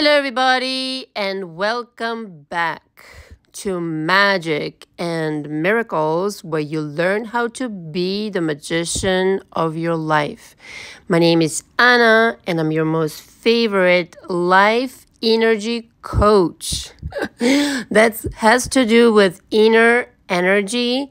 Hello, everybody, and welcome back to Magic and Miracles, where you learn how to be the magician of your life. My name is Anna, and I'm your most favorite life energy coach. That has to do with inner energy.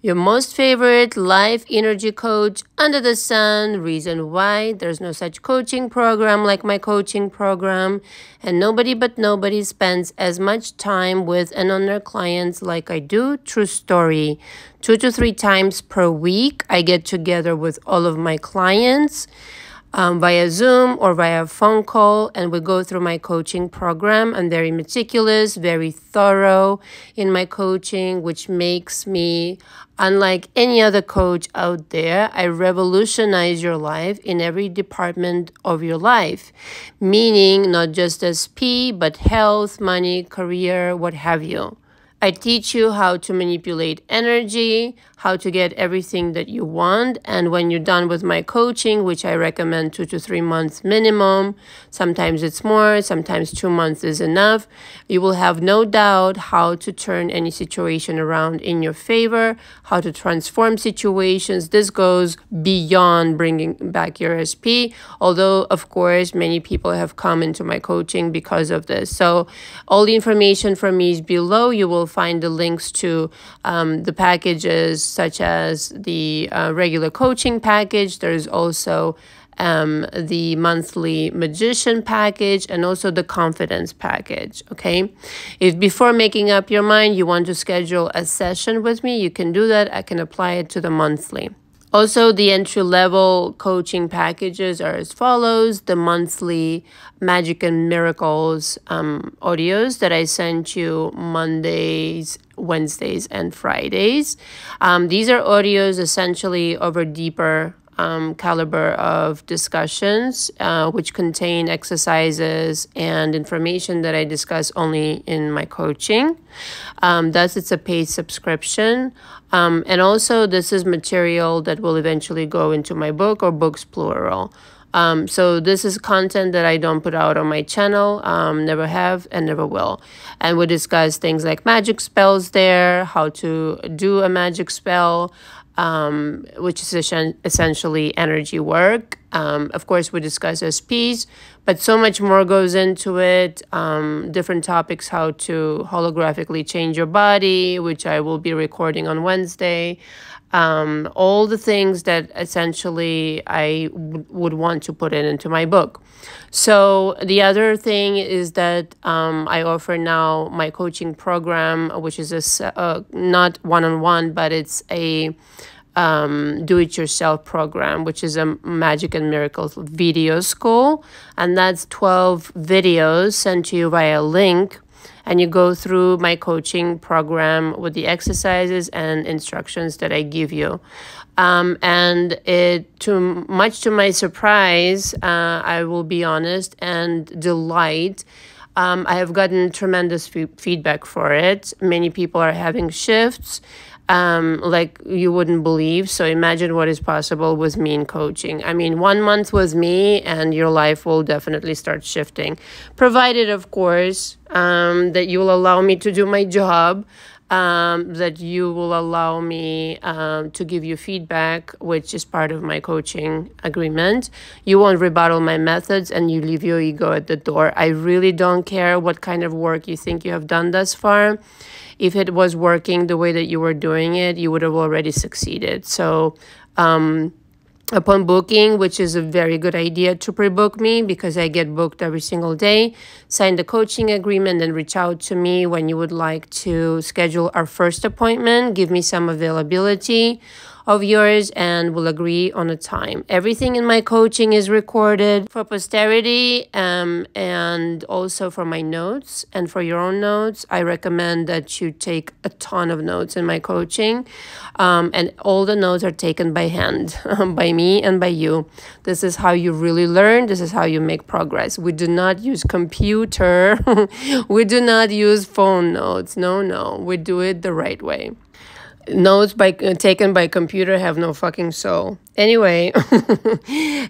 Your most favorite life energy coach under the sun. Reason why there's no such coaching program like my coaching program. And nobody spends as much time with and on their clients like I do. True story. 2 to 3 times per week, I get together with all of my clients via Zoom or via phone call, and we go through my coaching program. I'm very meticulous, very thorough in my coaching, which makes me unlike any other coach out there. I revolutionize your life in every department of your life, meaning not just SP, but health, money, career, what have you. I teach you how to manipulate energy, how to get everything that you want. And when you're done with my coaching, which I recommend 2 to 3 months minimum, sometimes it's more, sometimes 2 months is enough, you will have no doubt how to turn any situation around in your favor, how to transform situations. This goes beyond bringing back your SP, although, of course, many people have come into my coaching because of this. So all the information from me is below. You will find the links to the packages such as the regular coaching package. There's also the monthly magician package and also the confidence package. Okay, if before making up your mind you want to schedule a session with me, you can do that. I can apply it to the monthly. Also, the entry-level coaching packages are as follows. The monthly Magic and Miracles audios that I sent you Mondays, Wednesdays, and Fridays. These are audios essentially over deeper caliber of discussions, which contain exercises and information that I discuss only in my coaching. Thus, it's a paid subscription. And also, this is material that will eventually go into my book or books plural. So this is content that I don't put out on my channel, never have and never will. And we discuss things like magic spells there, how to do a magic spell, which is essentially energy work. Of course, we discuss SPs, but so much more goes into it. Different topics, how to holographically change your body, which I will be recording on Wednesday. All the things that essentially I would want to put into my book. So the other thing is that I offer now my coaching program, which is not one-on-one, but it's a do-it-yourself program, which is a Magic and Miracles video school. And that's 12 videos sent to you via link. And you go through my coaching program with the exercises and instructions that I give you. And much to my surprise, I will be honest, and delight, I have gotten tremendous feedback for it. Many people are having shifts like you wouldn't believe. So imagine what is possible with me in coaching. I mean, 1 month with me and your life will definitely start shifting, provided, of course, that you will allow me to do my job, that you will allow me to give you feedback, which is part of my coaching agreement. You won't rebuttal my methods and you leave your ego at the door. I really don't care what kind of work you think you have done thus far. If it was working the way that you were doing it, you would have already succeeded. So upon booking, which is a very good idea to pre-book me because I get booked every single day, sign the coaching agreement and reach out to me when you would like to schedule our first appointment. Give me some availability of yours and we'll agree on a time. Everything in my coaching is recorded for posterity and also for my notes and for your own notes. I recommend that you take a ton of notes in my coaching, and all the notes are taken by hand by me and by you. This is how you really learn. This is how you make progress. We do not use computer. We do not use phone notes. No, we do it the right way. Notes taken by computer have no fucking soul. Anyway,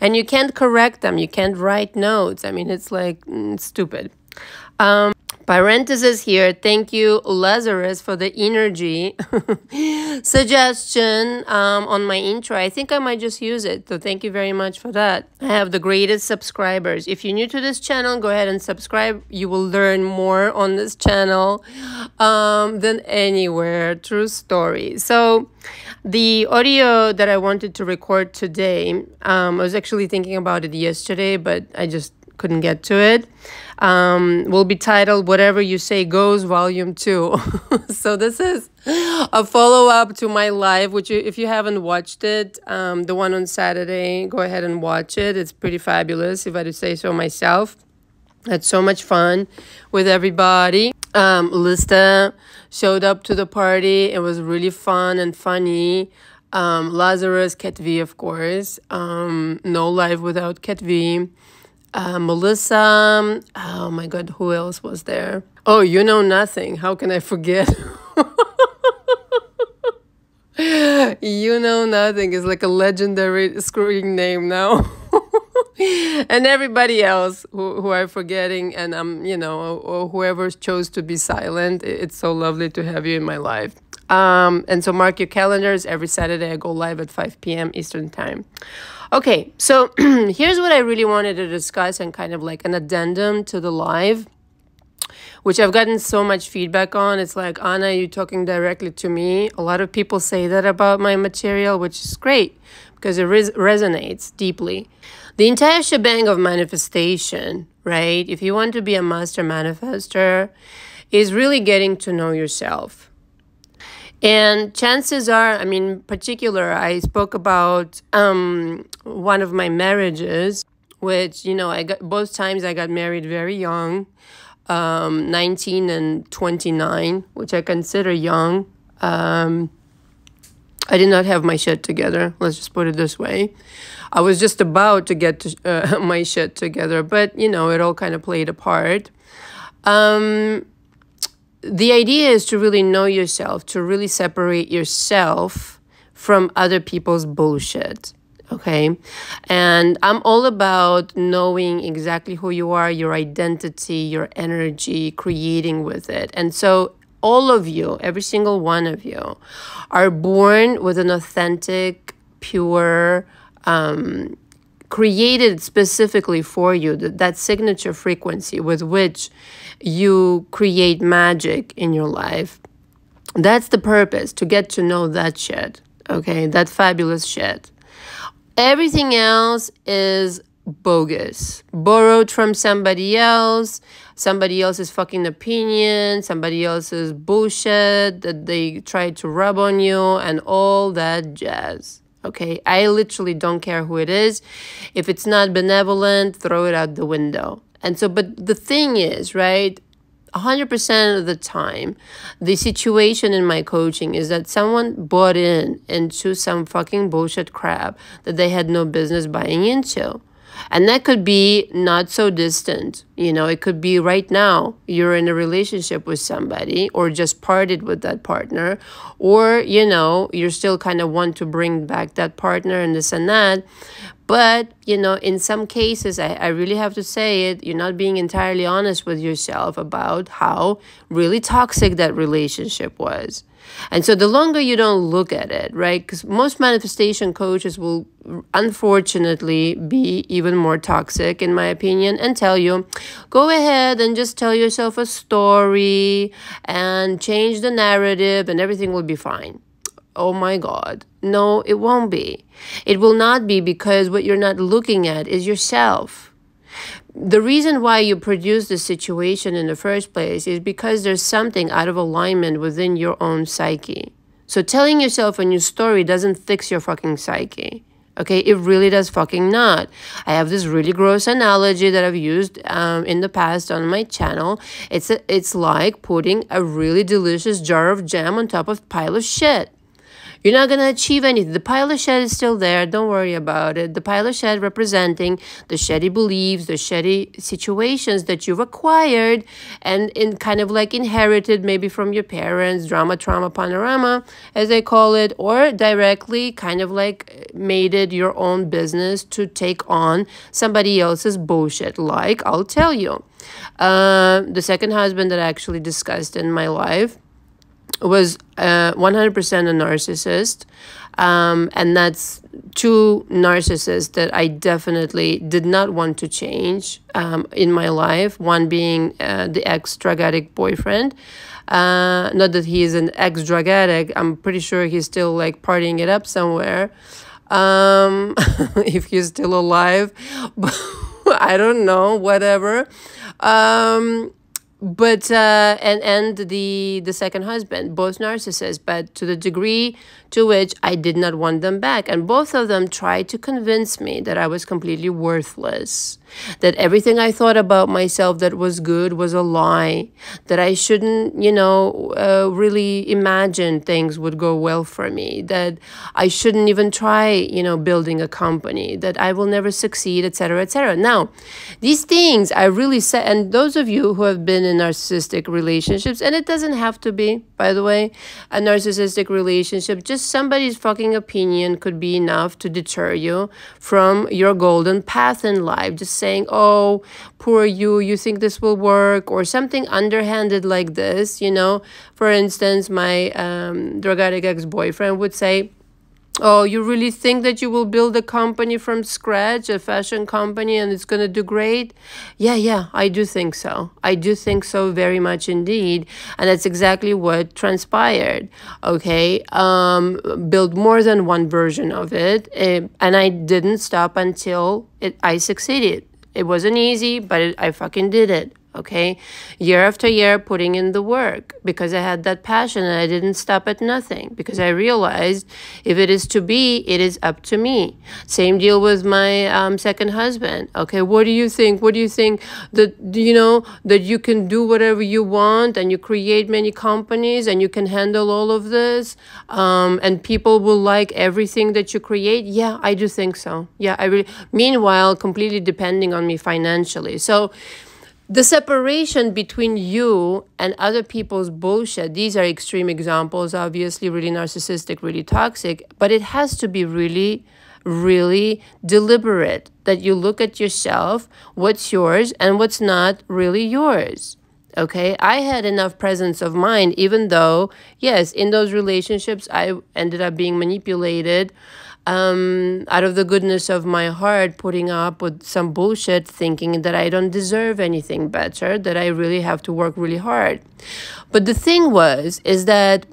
and you can't correct them. You can't write notes. I mean, it's like stupid. Parenthesis here. Thank you, Lazarus, for the energy suggestion on my intro. I think I might just use it. So thank you very much for that. I have the greatest subscribers. If you're new to this channel, go ahead and subscribe. You will learn more on this channel than anywhere. True story. So the audio that I wanted to record today, I was actually thinking about it yesterday, but I just couldn't get to it. Will be titled Whatever You Say Goes Volume 2. So this is a follow-up to my live, which if you haven't watched it, the one on Saturday, go ahead and watch it. It's pretty fabulous, if I do say so myself. Had so much fun with everybody. Lista showed up to the party. It was really fun and funny. Lazarus, Kat V, of course. No live without Kat V. Melissa, oh my God, who else was there? Oh, You Know Nothing. How can I forget? You Know Nothing is like a legendary screwing name now. And everybody else who I'm forgetting, and or whoever chose to be silent. It's so lovely to have you in my life. And so mark your calendars. Every Saturday I go live at 5 p.m. Eastern time. Okay, so here's what I really wanted to discuss, and kind of like an addendum to the live, which I've gotten so much feedback on. It's like, Anna, you're talking directly to me. A lot of people say that about my material, which is great because it resonates deeply. The entire shebang of manifestation, right? If you want to be a master manifester, is really getting to know yourself. And chances are, I mean, in particular, I spoke about one of my marriages, which, I got both times I got married very young, 19 and 29, which I consider young. I did not have my shit together. Let's just put it this way. I was just about to get to, my shit together, but, it all kind of played a part. The idea is to really know yourself, to really separate yourself from other people's bullshit, okay? And I'm all about knowing exactly who you are, your identity, your energy, creating with it. And so all of you, every single one of you, are born with an authentic, pure, created specifically for you, that signature frequency with which you create magic in your life. That's the purpose, to get to know that shit, okay? That fabulous shit. Everything else is bogus, borrowed from somebody else's fucking opinion, somebody else's bullshit that they try to rub on you, and all that jazz. Okay, I literally don't care who it is. If it's not benevolent, throw it out the window. And so, but the thing is, right, 100% of the time, the situation in my coaching is that someone bought into some fucking bullshit crap that they had no business buying into. And that could be not so distant. It could be right now you're in a relationship with somebody, or just parted with that partner, or, you're still kind of want to bring back that partner and this and that. But, in some cases, I really have to say it, you're not being entirely honest with yourself about how really toxic that relationship was. And so the longer you don't look at it, right? Because most manifestation coaches will unfortunately be even more toxic, in my opinion, and tell you, go ahead and just tell yourself a story and change the narrative and everything will be fine. Oh my God. No, it won't be. It will not be, because what you're not looking at is yourself. The reason why you produce the situation in the first place is because there's something out of alignment within your own psyche. So telling yourself a new story doesn't fix your fucking psyche. Okay, it really does fucking not. I have this really gross analogy that I've used in the past on my channel. It's like putting a really delicious jar of jam on top of a pile of shit. You're not going to achieve anything. The pile of shit is still there. Don't worry about it. The pile of shit representing the shitty beliefs, the shitty situations that you've acquired and in kind of like inherited maybe from your parents, drama, trauma, panorama, as they call it, or directly kind of like made it your own business to take on somebody else's bullshit. Like, I'll tell you, the second husband that I actually discussed in my life was 100% a narcissist. And that's two narcissists that I definitely did not want to change in my life. One being the ex-drug addict boyfriend. Not that he is an ex-drug addict. I'm pretty sure he's still like partying it up somewhere. If he's still alive. I don't know, whatever. But and the second husband, both narcissists, but to the degree to which I did not want them back. And both of them tried to convince me that I was completely worthless, that everything I thought about myself that was good was a lie, that I shouldn't, really imagine things would go well for me, that I shouldn't even try, building a company, that I will never succeed, etc., etc. Now, these things I really said, and those of you who have been in narcissistic relationships, and it doesn't have to be, by the way, a narcissistic relationship, just somebody's fucking opinion could be enough to deter you from your golden path in life. Just saying, oh, poor you think this will work, or something underhanded like this, For instance, my drug addict ex-boyfriend would say, oh, you really think that you will build a company from scratch, a fashion company, and it's going to do great? Yeah, I do think so. I do think so very much indeed. And that's exactly what transpired, okay? Build more than one version of it. And I didn't stop until I succeeded. It wasn't easy, but I fucking did it. Okay, year after year, putting in the work because I had that passion and I didn't stop at nothing because I realized if it is to be, it is up to me. Same deal with my second husband. Okay, what do you think? What do you think that, that you can do whatever you want and you create many companies and you can handle all of this and people will like everything that you create? Yeah, I do think so. Yeah, I really, meanwhile, completely depending on me financially. So, the separation between you and other people's bullshit, these are extreme examples, obviously, really narcissistic, really toxic, but it has to be really, really deliberate, that you look at yourself, what's yours and what's not really yours. Okay, I had enough presence of mind, even though, yes, in those relationships, I ended up being manipulated out of the goodness of my heart, putting up with some bullshit, thinking that I don't deserve anything better, that I really have to work really hard. But the thing is that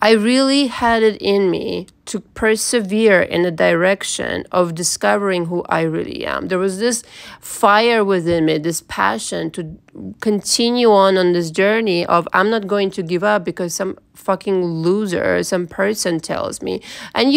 I really had it in me to persevere in the direction of discovering who I really am. There was this fire within me, this passion to continue on this journey of I'm not going to give up because some fucking loser, some person tells me. And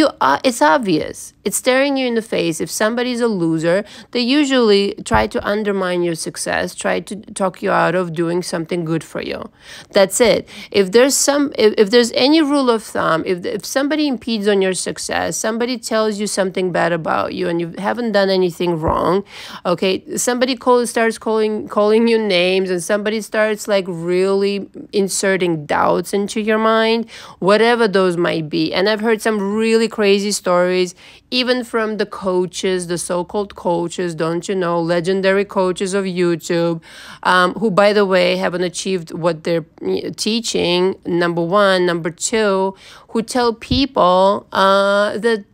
it's obvious. It's staring you in the face. If somebody's a loser, they usually try to undermine your success, try to talk you out of doing something good for you. That's it. If there's any rule of thumb, if somebody impedes on your success, somebody tells you something bad about you and you haven't done anything wrong, okay, somebody starts calling you names and somebody starts like really inserting doubts into your mind, whatever those might be. And I've heard some really crazy stories, even from the coaches, the so-called coaches, don't you know, legendary coaches of YouTube, who, by the way, haven't achieved what they're teaching, number one. Number two, who tell people that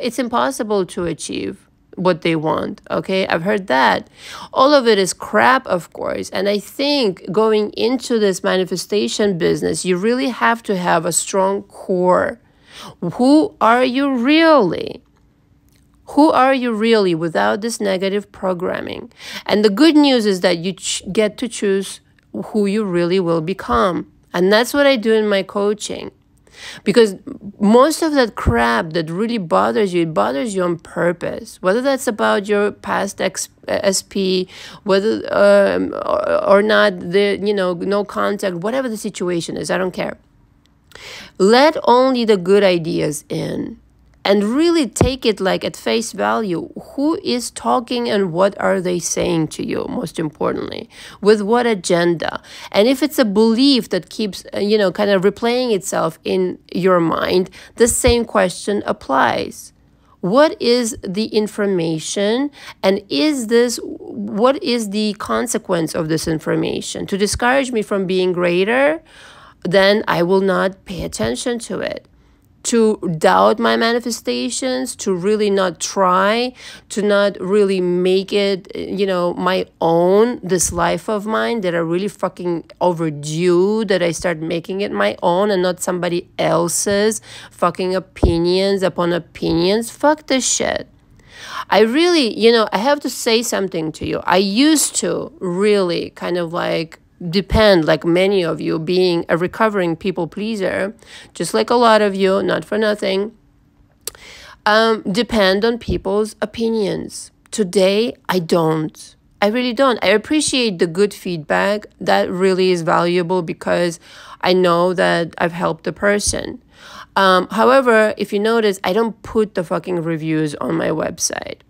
it's impossible to achieve what they want, okay? I've heard that. All of it is crap, of course. And I think going into this manifestation business, you really have to have a strong core. Who are you really? Who are you really without this negative programming? And the good news is that you get to choose who you really will become. And that's what I do in my coaching. Because most of that crap that really bothers you, it bothers you on purpose. Whether that's about your past SP, whether or not, no contact, whatever the situation is, I don't care. Let only the good ideas in and really take it like at face value. Who is talking and what are they saying to you, most importantly? With what agenda? And if it's a belief that keeps, kind of replaying itself in your mind, the same question applies. What is the information, and what is the consequence of this information? To discourage me from being greater, then I will not pay attention to it. To doubt my manifestations, to really not try, to not really make it, my own, this life of mine that are really fucking overdue, that I start making it my own and not somebody else's fucking opinions upon opinions. Fuck this shit. I really, I have to say something to you. I used to really kind of like depend, like many of you, being a recovering people pleaser, just like a lot of you, not for nothing, depend on people's opinions. Today, I don't. I really don't. I appreciate the good feedback. That really is valuable because I know that I've helped the person. However, if you notice, I don't put the fucking reviews on my website.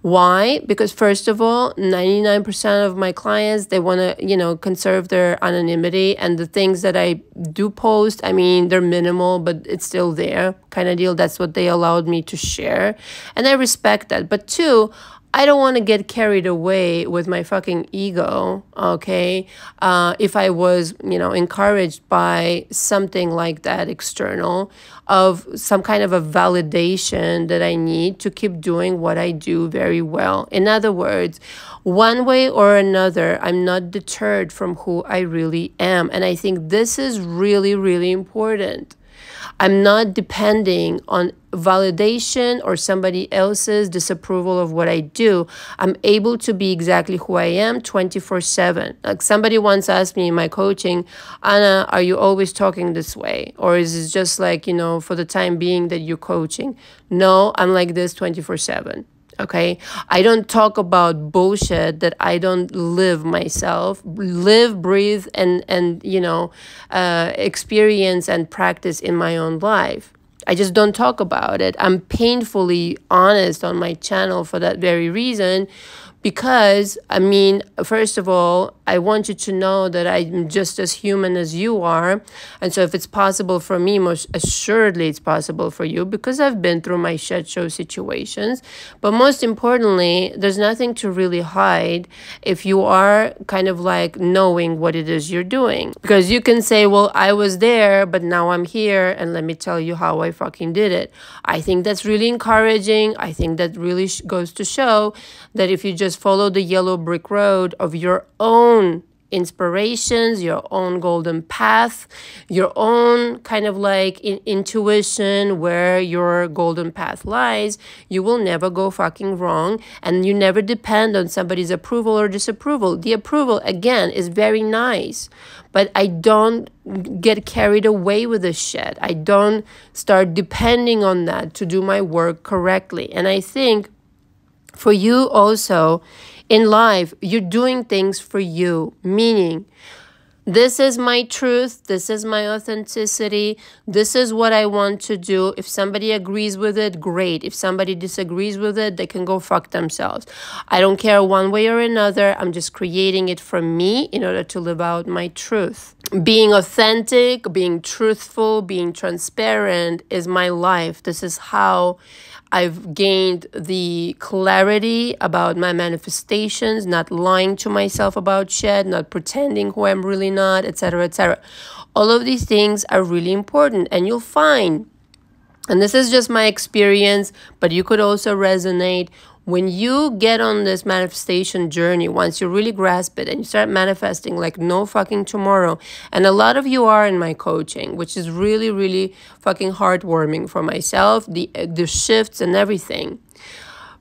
Why? Because first of all, 99% of my clients, they want to, conserve their anonymity. And the things that I do post, I mean, they're minimal, but it's still there kind of deal. That's what they allowed me to share. And I respect that. But two, I don't want to get carried away with my fucking ego, okay? If I was, encouraged by something like that external, of some kind of a validation that I need to keep doing what I do very well. In other words, one way or another, I'm not deterred from who I really am. And I think this is really, really important. I'm not depending on validation or somebody else's disapproval of what I do. I'm able to be exactly who I am 24/7. Like somebody once asked me in my coaching, Anna, are you always talking this way? Or is it just like, for the time being that you're coaching? No, I'm like this 24/7. Okay, I don't talk about bullshit that I don't live myself, live, breathe, and experience and practice in my own life. I just don't talk about it. I'm painfully honest on my channel for that very reason. Because, first of all, I want you to know that I'm just as human as you are. And so if it's possible for me, most assuredly it's possible for you because I've been through my shit show situations. But most importantly, there's nothing to really hide if you are kind of like knowing what it is you're doing. Because you can say, well, I was there, but now I'm here. And let me tell you how I fucking did it. I think that's really encouraging. I think that really goes to show that if you just follow the yellow brick road of your own inspirations, your own golden path, your own kind of like intuition where your golden path lies, you will never go fucking wrong. And you never depend on somebody's approval or disapproval. The approval, again, is very nice. But I don't get carried away with this shit. I don't start depending on that to do my work correctly. And I think for you also, in life, you're doing things for you, meaning this is my truth, this is my authenticity, this is what I want to do. If somebody agrees with it, great. If somebody disagrees with it, they can go fuck themselves. I don't care one way or another. I'm just creating it for me in order to live out my truth. Being authentic, being truthful, being transparent is my life. This is how I've gained the clarity about my manifestations, not lying to myself about shit, not pretending who I'm really not, etc., etc. All of these things are really important, and you'll find, and this is just my experience, but you could also resonate. When you get on this manifestation journey, once you really grasp it and you start manifesting like no fucking tomorrow, and a lot of you are in my coaching, which is really, really fucking heartwarming for myself, the shifts and everything.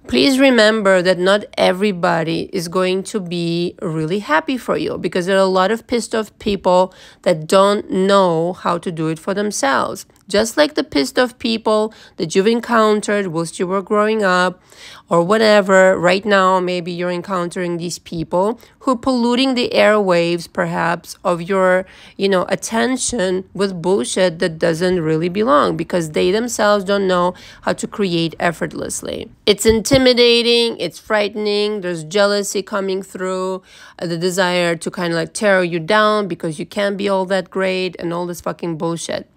Please remember that not everybody is going to be really happy for you because there are a lot of pissed off people that don't know how to do it for themselves. Just like the pissed off people that you've encountered whilst you were growing up or whatever, right now maybe you're encountering these people who are polluting the airwaves perhaps of your, attention with bullshit that doesn't really belong because they themselves don't know how to create effortlessly. It's intimidating, it's frightening, there's jealousy coming through, the desire to kind of like tear you down because you can't be all that great and all this fucking bullshit.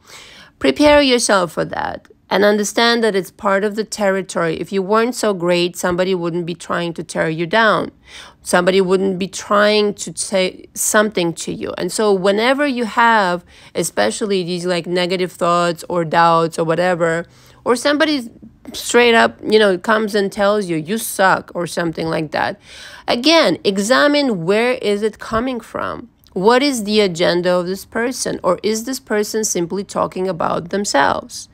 Prepare yourself for that and understand that it's part of the territory. If you weren't so great, somebody wouldn't be trying to tear you down. Somebody wouldn't be trying to say something to you. And so whenever you have, especially these like negative thoughts or doubts or whatever, or somebody straight up, comes and tells you, you suck or something like that, again, examine where is it coming from. What is the agenda of this person? Or is this person simply talking about themselves?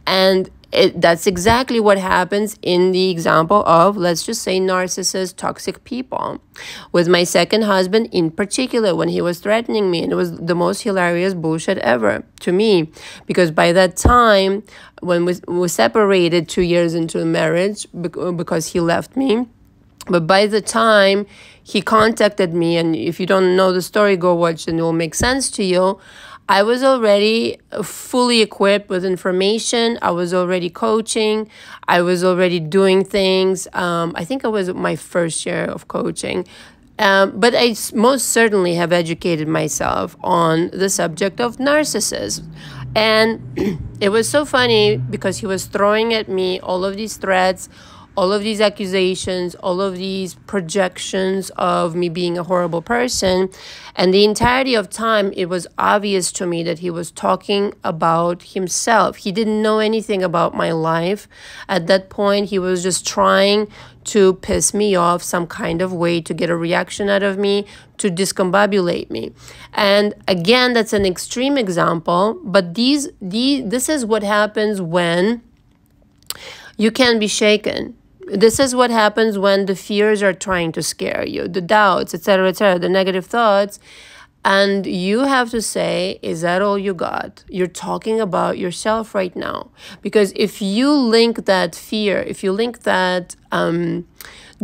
And that's exactly what happens in the example of, let's just say, narcissist, toxic people. With my second husband in particular, when he was threatening me, and it was the most hilarious bullshit ever to me. Because by that time, when we separated 2 years into the marriage, because he left me, but by the time he contacted me, and if you don't know the story, go watch and it will make sense to you, I was already fully equipped with information. I was already coaching. I was already doing things. I think it was my first year of coaching. But I most certainly have educated myself on the subject of narcissists. And it was so funny because he was throwing at me all of these threats, all of these accusations, all of these projections of me being a horrible person. And the entirety of time, it was obvious to me that he was talking about himself. He didn't know anything about my life. At that point, he was just trying to piss me off some kind of way, to get a reaction out of me, to discombobulate me. And again, that's an extreme example, but this is what happens when you can be shaken. This is what happens when the fears are trying to scare you, the doubts, etc., the negative thoughts. And you have to say, is that all you got? You're talking about yourself right now. Because if you link that fear, if you link that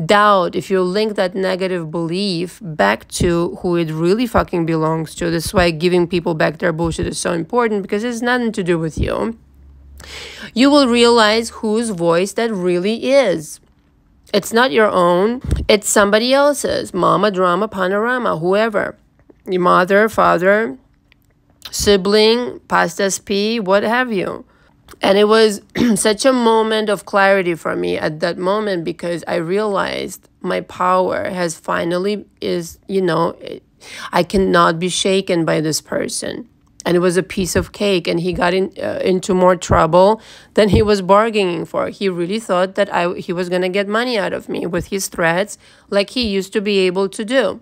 doubt, if you link that negative belief back to who it really fucking belongs to, this is why giving people back their bullshit is so important, because it's nothing to do with you. You will realize whose voice that really is. It's not your own. It's somebody else's. Mama, drama, panorama, whoever. Your mother, father, sibling, past SP, what have you. And it was such a moment of clarity for me at that moment, because I realized my power has finally I cannot be shaken by this person. And it was a piece of cake, and he got into more trouble than he was bargaining for. He really thought that he was going to get money out of me with his threats, like he used to be able to do.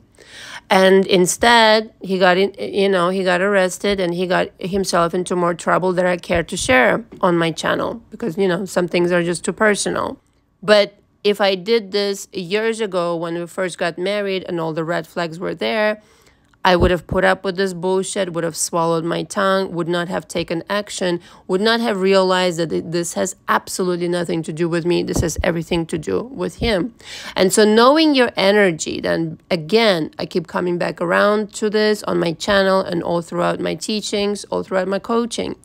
And instead, he got arrested, and he got himself into more trouble that I care to share on my channel, because, some things are just too personal. But if I did this years ago when we first got married and all the red flags were there, I would have put up with this bullshit, would have swallowed my tongue, would not have taken action, would not have realized that this has absolutely nothing to do with me. This has everything to do with him. And so knowing your energy, then again, I keep coming back around to this on my channel and all throughout my teachings, all throughout my coaching,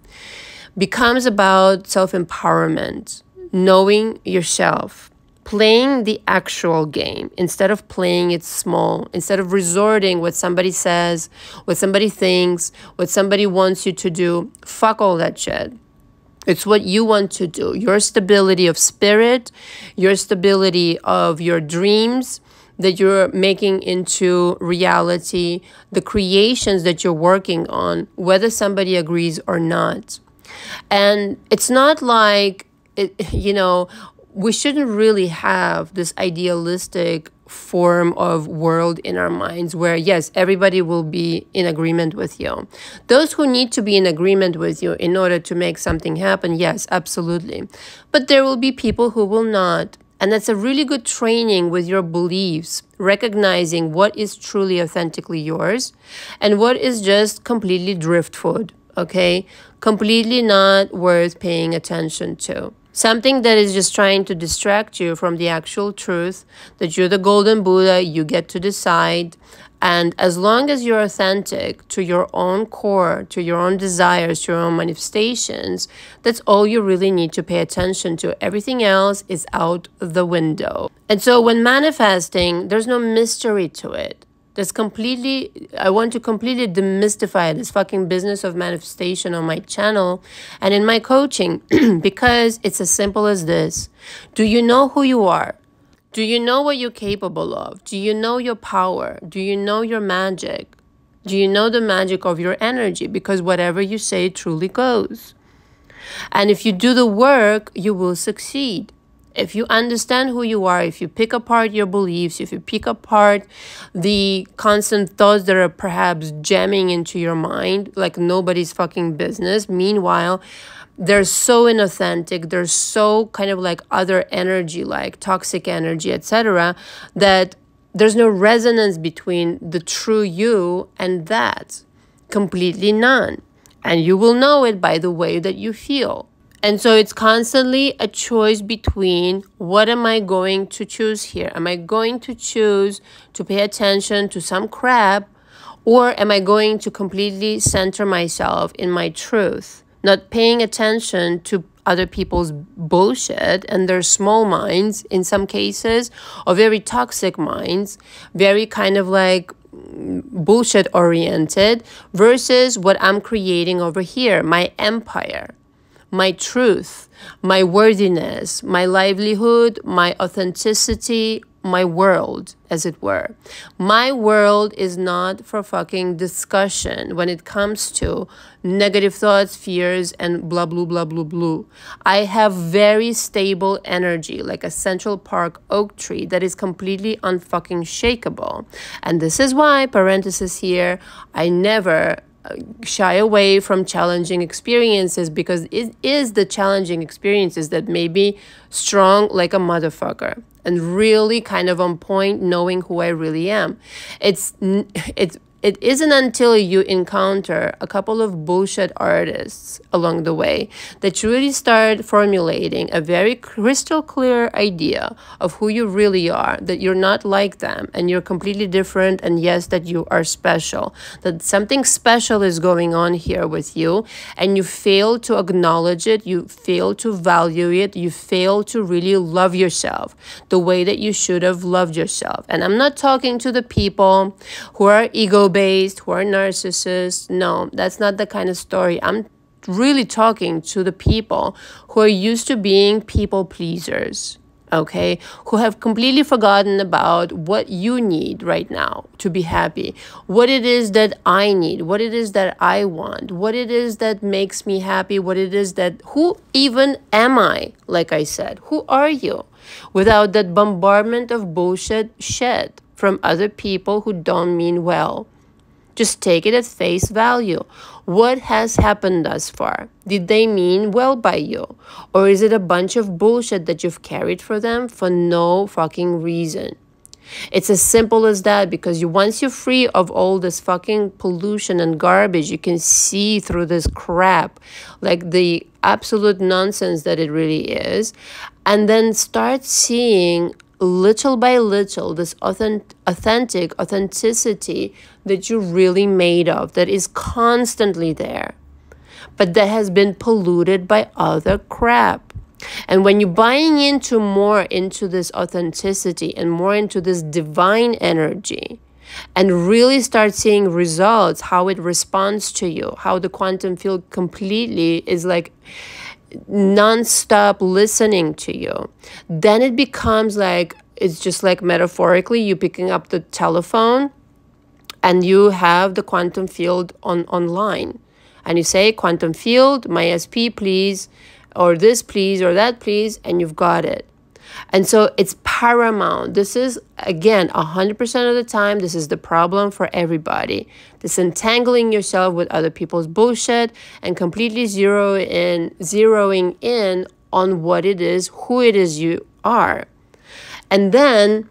becomes about self-empowerment, knowing yourself, playing the actual game instead of playing it small, instead of resorting what somebody says, what somebody thinks, what somebody wants you to do. Fuck all that shit. It's what you want to do. Your stability of spirit, your stability of your dreams that you're making into reality, the creations that you're working on, whether somebody agrees or not. And it's not like, we shouldn't really have this idealistic form of world in our minds where, yes, everybody will be in agreement with you. Those who need to be in agreement with you in order to make something happen, yes, absolutely. But there will be people who will not. And that's a really good training with your beliefs, recognizing what is truly authentically yours and what is just completely driftwood. okay? Completely not worth paying attention to. Something that is just trying to distract you from the actual truth, that you're the golden Buddha, you get to decide. And as long as you're authentic to your own core, to your own desires, to your own manifestations, that's all you really need to pay attention to. Everything else is out the window. And so when manifesting, there's no mystery to it. I want to completely demystify this fucking business of manifestation on my channel and in my coaching because it's as simple as this. Do you know who you are? Do you know what you're capable of? Do you know your power? Do you know your magic? Do you know the magic of your energy? Because whatever you say truly goes. And if you do the work, you will succeed. If you understand who you are, if you pick apart your beliefs, if you pick apart the constant thoughts that are perhaps jamming into your mind like nobody's fucking business. Meanwhile, they're so inauthentic, they're so kind of like other energy, like toxic energy, etc., that there's no resonance between the true you and that. Completely none. And you will know it by the way that you feel. And so it's constantly a choice between what am I going to choose here? Am I going to choose to pay attention to some crap, or am I going to completely center myself in my truth, not paying attention to other people's bullshit and their small minds in some cases, or very toxic minds, very kind of like bullshit oriented, versus what I'm creating over here, my empire, my truth, my worthiness, my livelihood, my authenticity, my world, as it were. My world is not for fucking discussion when it comes to negative thoughts, fears, and blah, blah, blah, blah, blah. I have very stable energy, like a Central Park oak tree that is completely unfucking shakeable. And this is why, parenthesis here, I never shy away from challenging experiences, because it is the challenging experiences that may be strong like a motherfucker and really kind of on point, knowing who I really am. It isn't until you encounter a couple of bullshit artists along the way that you really start formulating a very crystal clear idea of who you really are, that you're not like them and you're completely different, and yes, that you are special, that something special is going on here with you, and you fail to acknowledge it, you fail to value it, you fail to really love yourself the way that you should have loved yourself. And I'm not talking to the people who are ego-based, who are narcissists. No, that's not the kind of story. I'm really talking to the people who are used to being people pleasers, okay? Who have completely forgotten about what you need right now to be happy, what it is that I need, what it is that I want, what it is that makes me happy, what it is that, who even am I? Like I said, who are you? Without that bombardment of bullshit shit from other people who don't mean well. Just take it at face value. What has happened thus far? Did they mean well by you? Or is it a bunch of bullshit that you've carried for them for no fucking reason? It's as simple as that, because once you're free of all this fucking pollution and garbage, you can see through this crap, like the absolute nonsense that it really is, and then start seeing little by little this authenticity that you're really made of, that is constantly there, but that has been polluted by other crap. And when you're buying into more into this authenticity and more into this divine energy, and really start seeing results, how it responds to you, how the quantum field completely is like non-stop listening to you, then it becomes like, it's just like metaphorically you picking up the telephone and you have the quantum field online, and you say, quantum field, my SP please, or this please, or that please, and you've got it. And so it's paramount. This is, again, 100% of the time, this is the problem for everybody. Disentangling yourself with other people's bullshit and completely zeroing in on what it is, who it is you are. And then,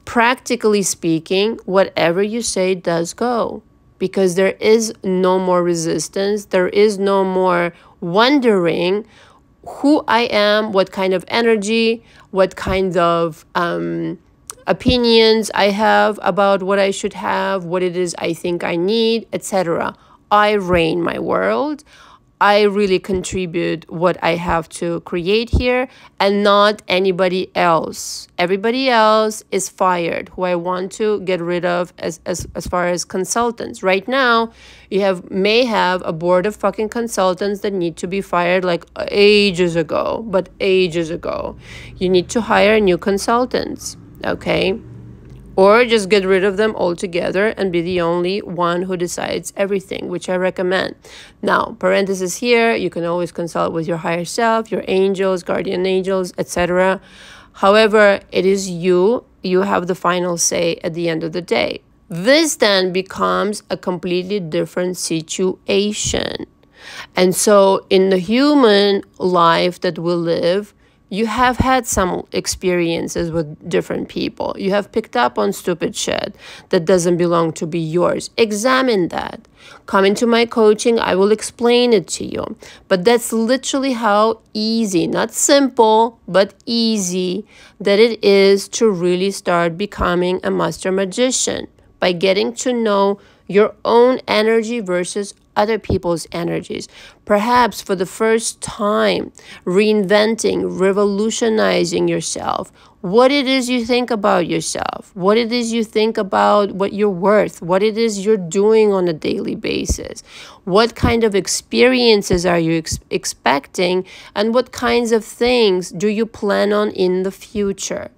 practically speaking, whatever you say does go. because there is no more resistance. There is no more wondering who I am, what kind of energy, what kind of opinions I have about what I should have, what it is I think I need, etc. I reign my world. I really contribute what I have to create here, and not anybody else. Everybody else is fired, who I want to get rid of as far as consultants. Right now, you may have a board of fucking consultants that need to be fired like ages ago, but ages ago. You need to hire new consultants, okay? Or just get rid of them altogether and be the only one who decides everything, which I recommend. Now, parenthesis here, you can always consult with your higher self, your angels, guardian angels, etc. However, it is you. You have the final say at the end of the day. This then becomes a completely different situation. And so in the human life that we live, you have had some experiences with different people. You have picked up on stupid shit that doesn't belong to be yours. Examine that. Come into my coaching. I will explain it to you. But that's literally how easy, not simple, but easy, that it is to really start becoming a master magician by getting to know your own energy versus other people's energies. Perhaps for the first time, reinventing, revolutionizing yourself. What it is you think about yourself. What it is you think about what you're worth. What it is you're doing on a daily basis. What kind of experiences are you expecting? And what kinds of things do you plan on in the future?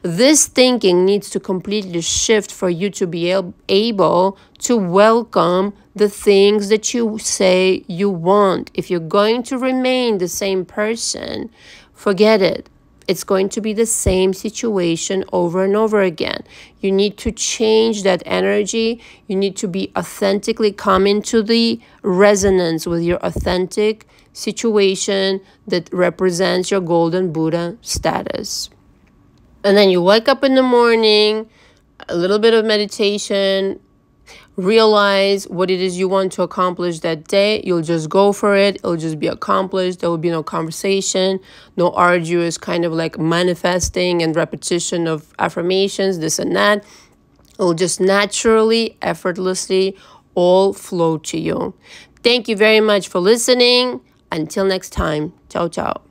This thinking needs to completely shift for you to be able to welcome the things that you say you want. If you're going to remain the same person, forget it. It's going to be the same situation over and over again. You need to change that energy. You need to be authentically come into the resonance with your authentic situation that represents your golden Buddha status. And then you wake up in the morning, a little bit of meditation, realize what it is you want to accomplish that day. You'll just go for it. It'll just be accomplished. There will be no conversation, no arduous kind of like manifesting and repetition of affirmations, this and that. It'll just naturally, effortlessly all flow to you. Thank you very much for listening. Until next time. Ciao, ciao.